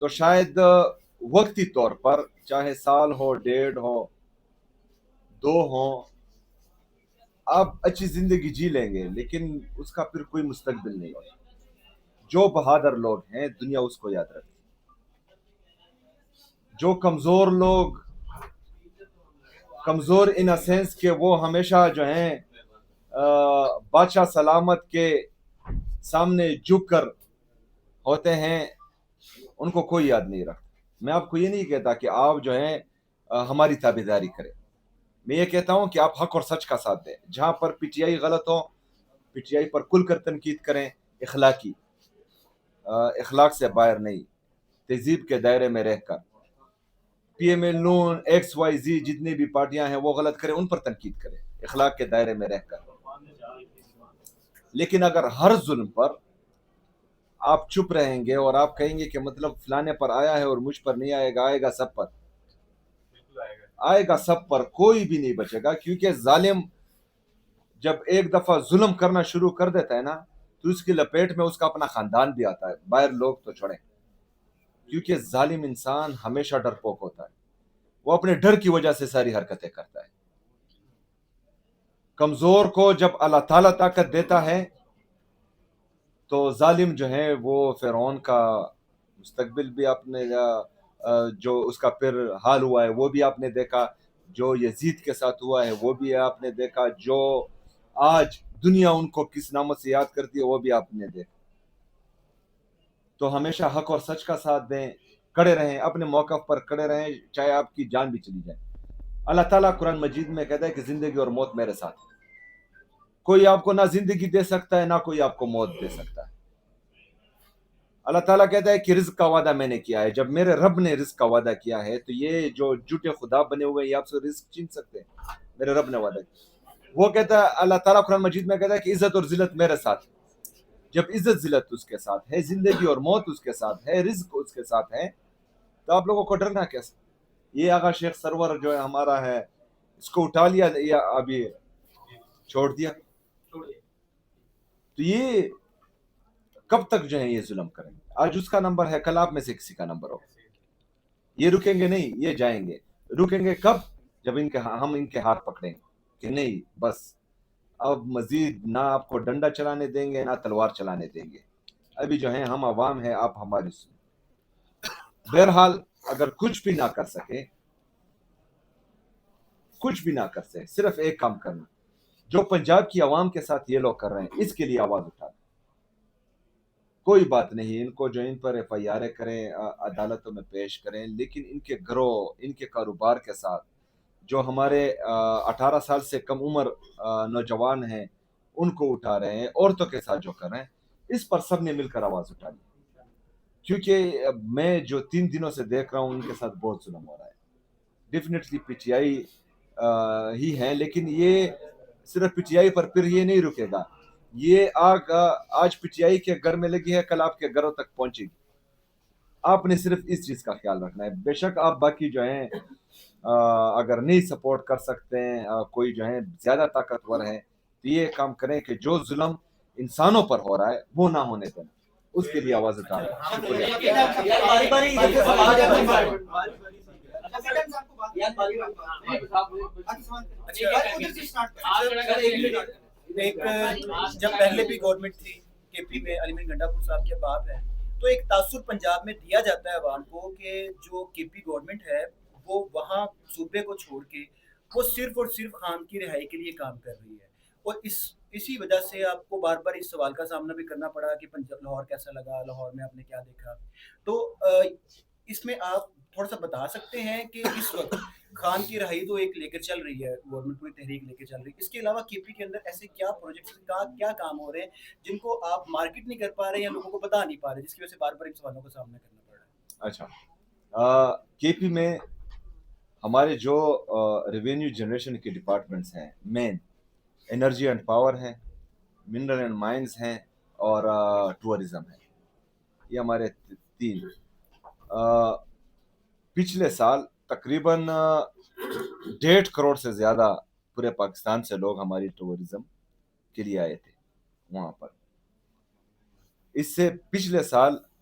تو شاید وقتی طور پر چاہے سال ہو، 1.5 ہو، 2 ہوں، آپ اچھی زندگی جی لیں گے، لیکن اس کا پھر کوئی مستقبل نہیں ہوگا. جو بہادر لوگ ہیں دنیا اس کو یاد رکھتی. جو کمزور لوگ، کمزور ان اے سینس کہ وہ ہمیشہ جو ہیں بادشاہ سلامت کے سامنے جھک کر ہوتے ہیں، ان کو کوئی یاد نہیں رکھتا. میں آپ کو یہ نہیں کہتا کہ آپ جو ہیں ہماری تابعداری کریں. میں یہ کہتا ہوں کہ آپ حق اور سچ کا ساتھ دیں. جہاں پر پی ٹی آئی غلط ہو، پی ٹی آئی پر کھل کر تنقید کریں، اخلاقی، اخلاق سے باہر نہیں، تہذیب کے دائرے میں رہ کر. پی ایم ایل نون، ایکس وائی زی جتنی بھی پارٹیاں ہیں وہ غلط کریں، ان پر تنقید کریں اخلاق کے دائرے میں رہ کر. لیکن اگر ہر ظلم پر آپ چپ رہیں گے اور آپ کہیں گے کہ مطلب فلانے پر آیا ہے اور مجھ پر نہیں آئے گا، آئے گا سب پر، آئے گا سب پر، کوئی بھی نہیں بچے گا. کیونکہ ظالم جب ایک دفعہ ظلم کرنا شروع کر دیتا ہے نا تو اس کی لپیٹ میں اس کا اپنا خاندان بھی آتا ہے، باہر لوگ تو چھوڑیں. کیونکہ ظالم انسان ہمیشہ ڈرپوک ہوتا ہے، وہ اپنے ڈر کی وجہ سے ساری حرکتیں کرتا ہے. کمزور کو جب اللہ تعالیٰ طاقت دیتا ہے تو ظالم جو ہے وہ فرعون کا مستقبل بھی آپ نے جو اس کا پھر حال ہوا ہے وہ بھی آپ نے دیکھا، جو یزید کے ساتھ ہوا ہے وہ بھی آپ نے دیکھا، جو آج دنیا ان کو کس نامت سے یاد کرتی ہے وہ بھی آپ نے دیکھا. تو ہمیشہ حق اور سچ کا ساتھ دیں، کڑے رہیں، اپنے موقف پر کڑے رہیں، چاہے آپ کی جان بھی چلی جائے. اللہ تعالیٰ قرآن مجید میں کہتا ہے کہ زندگی اور موت میرے ساتھ ہے. کوئی آپ کو نہ زندگی دے سکتا ہے، نہ کوئی آپ کو موت دے سکتا ہے. اللہ تعالیٰ کہتا ہے کہ رزق کا وعدہ میں نے کیا ہے. جب میرے رب نے رزق کا وعدہ کیا ہے تو یہ جو جھوٹے خدا بنے ہوئے یہ آپ سے رزق چھین سکتے ہیں؟ میرے رب نے وعدہ کیا. وہ کہتا ہے، اللہ تعالیٰ قرآن مجید میں کہتا ہے کہ عزت اور ذلت میرے ساتھ ہے. جب عزت ذلت اس کے ساتھ ہے، زندگی اور موت اس کے ساتھ ہے، رزق اس کے ساتھ ہے، تو آپ لوگوں کو ڈرنا کیسے؟ یہ آغا شیخ سرور جو ہے ہمارا ہے، اس کو اٹھا لیا یا ابھی چھوڑ دیا؟ تو یہ کب تک جو ہے یہ ظلم کریں گے؟ آج اس کا نمبر ہے، کل آپ میں سے کسی کا نمبر ہو. یہ رکیں گے نہیں، یہ جائیں گے. رکیں گے کب؟ جب ہم ان کے ہاتھ پکڑیں گے کہ نہیں بس اب مزید نہ آپ کو ڈنڈا چلانے دیں گے نہ تلوار چلانے دیں گے. ابھی جو ہیں ہم عوام ہیں، آپ ہماری سنیں. بہرحال اگر کچھ بھی نہ کر سکے، کچھ بھی نہ کر سکے، صرف ایک کام کرنا جو پنجاب کی عوام کے ساتھ یہ لوگ کر رہے ہیں، اس کے لیے آواز اٹھا دیں. کوئی بات نہیں، ان کو جو ان پر ایف آئی آر کریں، عدالتوں میں پیش کریں، لیکن ان کے گروہ، ان کے کاروبار کے ساتھ جو ہمارے 18 سال سے کم عمر نوجوان ہیں ان کو اٹھا رہے ہیں، عورتوں کے ساتھ جو کر رہے ہیں، اس پر سب نے مل کر آواز اٹھا لی. کیونکہ میں جو 3 دنوں سے دیکھ رہا ہوں ان کے ساتھ بہت ظلم ہو رہا ہے. ڈیفینیٹلی پی ٹی آئی ہی ہے، لیکن یہ صرف پی ٹی آئی پر پھر یہ نہیں رکے گا. یہ آگ آج پی ٹی آئی کے گھر میں لگی ہے، کل آپ کے گھروں تک پہنچے گی. آپ نے صرف اس چیز کا خیال رکھنا ہے. بے شک آپ باقی جو ہیں اگر نہیں سپورٹ کر سکتے ہیں، کوئی جو ہے زیادہ طاقتور ہے، تو یہ کام کریں کہ جو ظلم انسانوں پر ہو رہا ہے وہ نہ ہونے دیں، اس کے لیے آواز اٹھائیں. ایک جب پہلے بھی گورنمنٹ تھی کے پی میں، علی مین گنڈا پور صاحب کے باپ ہیں، تو ایک تاثر پنجاب میں دیا جاتا ہے عوام کو کہ جو کے پی گورنمنٹ ہے وہ وہاں صوبے کو چھوڑ کے وہ صرف اور صرف خان کی رہائی کے لیے کام کر رہی ہے. اور اسی وجہ سے آپ کو بار بار اس سوال کا سامنا بھی کرنا پڑا کہ لاہور کیسا لگا، لاہور میں آپ نے کیا دیکھا. تو اس میں آپ تھوڑا سا بتا سکتے ہیں کہ اس وقت خان کی رہائی تو ایک لے کر چل رہی ہے، گورنمنٹ پوری تحریک لے کے چل رہی ہے، اس کے علاوہ کے پی کے اندر ایسے کیا پروجیکٹس کیا کام ہو رہے ہیں جن کو آپ مارکیٹ نہیں کر پا رہے ہیں یا لوگوں کو بتا نہیں پا رہے، جس کی وجہ سے بار بار ان سوالوں کا سامنا کرنا پڑ رہا ہے؟ اچھا، کے پی میں ہمارے جو ریونیو جنریشن کے ڈپارٹمنٹس ہیں، مین انرجی اینڈ پاور ہے، منرل اینڈ مائنز ہیں، اور ٹورزم ہے. یہ ہمارے 3. پچھلے سال تقریباً 1.5 کروڑ سے زیادہ پورے پاکستان سے لوگ ہماری ٹورزم کے لیے آئے تھے وہاں پر. اس سے پچھلے سال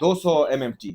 200 MMT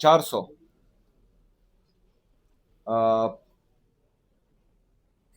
400।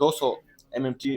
200 MMT